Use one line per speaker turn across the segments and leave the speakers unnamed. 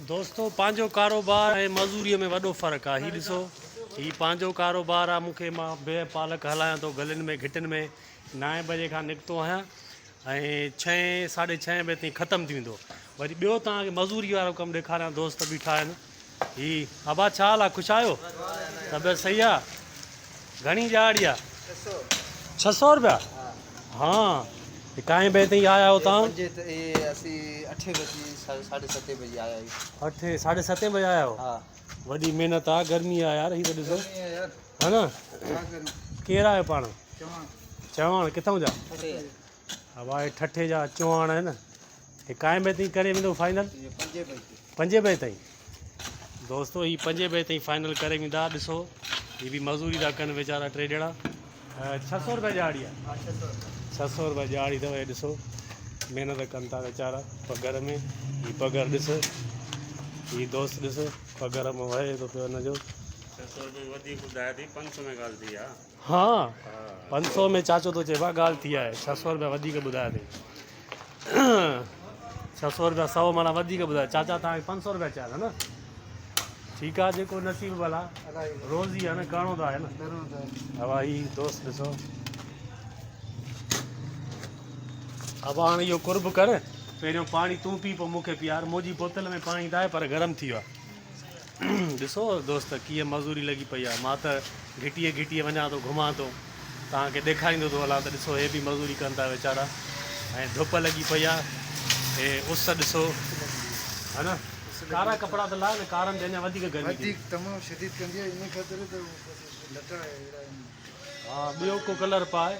दोस्तों पंहिंजो कारोबार ऐं मज़ूरीअ में वॾो फ़र्क़ु आहे। हीउ ॾिसो, हीउ पंहिंजो कारोबार आहे। मूंखे मां बेह पालक हलायां थो गलियुनि में घिटियुनि में। 9 बजे खां निकितो आहियां ऐं 6 साढे 6 बजे ताईं ख़तमु थी वेंदो। वरी ॿियो तव्हांखे मज़ूरी वारो कमु ॾेखारियां। दोस्त बीठा आहिनि। हीउ अबा छा हाल आहे? ख़ुशि आहियो? तबियत सही आहे? घणी ॾियारी आहे? 600 रुपया? हाँ। काएं बजे ताईं आया हो तव्हां? 8 साढे 7 बजे आया हो?
हाँ।
वॾी महिनत आहे। गर्मी आहे यार। हीअ त ॾिसो है न। केरु आहियो पाण? चवाण किथां जा? हवा ठठे जा चवाण आहिनि। हे काएं बजे ताईं करे वेंदो फाइनल? 5 बजे ताईं। दोस्तों ही 5 बजे ताईं फाइनल करे वेंदा। ॾिसो हीअ बि मज़ूरी था कनि वीचारा 3 ॼणा। 600 रुपया ॾियारी आहे। 600 रुपया ॾियारी अथव। हे ॾिसो महिनत कनि था वीचारा पघर में। हीअ पघर ॾिस, हीअ दोस्त ॾिस पघर में वहे थो पियो हिनजो।
600 रुपये वधीक ॿुधाए थी, 500 में ॻाल्हि थी आहे।
हाँ 500 में चाचो तो चइबा ॻाल्हि थी आहे। 600 रुपया वधीक ॿुधाया अथई। 600 रुपया 100 माना वधीक ॿुधायो। चाचा तव्हांखे 500 रुपया चया न? ठीकु आहे, जेको नसीब भला रोज़ी आहे न, करिणो त आहे न। हवा ही दोस्त ॾिसो। अब हाणे इहो कुर्ब कर। पहिरियों पाणी तूं पी पोइ मूंखे पीआर। मुंहिंजी बोतल में पाणी त आहे पर गरम थी वियो आहे। ॾिसो दोस्त कीअं मज़ूरी लॻी पई आहे। मां त घिटीअ वञा थो, घुमां थो, तव्हांखे ॾेखारींदो थो हलां। त ॾिसो हे बि मज़ूरी कनि था वीचारा ऐं धुप लॻी पई आहे। हे उस ॾिसो है न। कारा कपिड़ा त ला न, कारनि ते अञा वधीक गर्मी हा। ॿियो को कलर पाए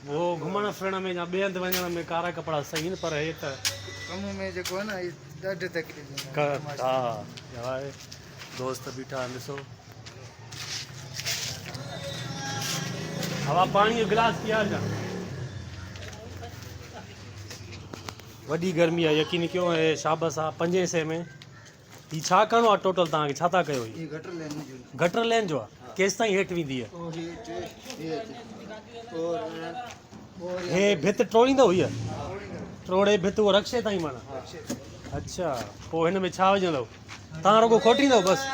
वो घुमण फिरण में या ॿिए हंधि वञण में कारा कपिड़ा सही आहिनि। पर हे त
कम में जेको आहे न ॾाढी तकलीफ़।
हा दोस्त बीठा आहिनि। ॾिसो हवा पाणी जो गिलास पीआर जा। वॾी गर्मी आहे यकीन कयो। ऐं शाबस आहे 500 में। हीअ छा करिणो आहे टोटल तव्हांखे? छा था कयो? गटर लाइन जो आहे? केसि ताईं हेठि वेंदी आहे? हे भित टोड़ींदव? हीअ टोड़े भित उहो रक्शे ताईं माना? अच्छा, पोइ हिन में छा विझंदव? तव्हां रुगो खोटींदव बसि?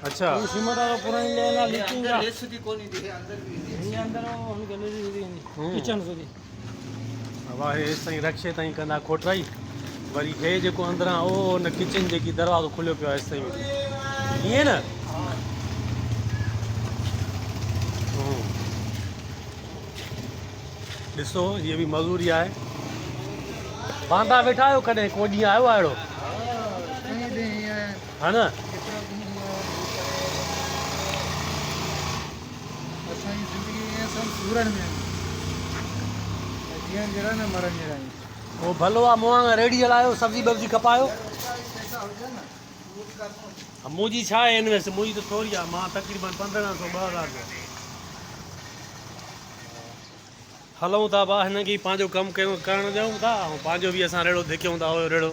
अच्छा हवा हेसि ताईं रक्शे ताईं कंदा खोटाई। वरी हे जेको अंदरां ओ न किचन जेकी दरवाज़ो खुलियो पियो आहे हेसि ताईं ईअं न। ॾिसो हीअ बि मज़ूरी आहे। बांदा वेठा आहियो कॾहिं? को ॾींहुं आयो आहे अहिड़ो है न? वो भलो आहे। मुआ रेडी हलायो, सब्जी वब्जी खपायो। मुंहिंजी छा आहे इनवेस्ट? मुंहिंजी त थोरी आहे। मां तक़रीबन 1500 2000 हलूं था भाउ। हिनखे पंहिंजो कमु करणु ॾियूं था ऐं पंहिंजो बि असां रेड़ो धिकियूं था। रेड़ो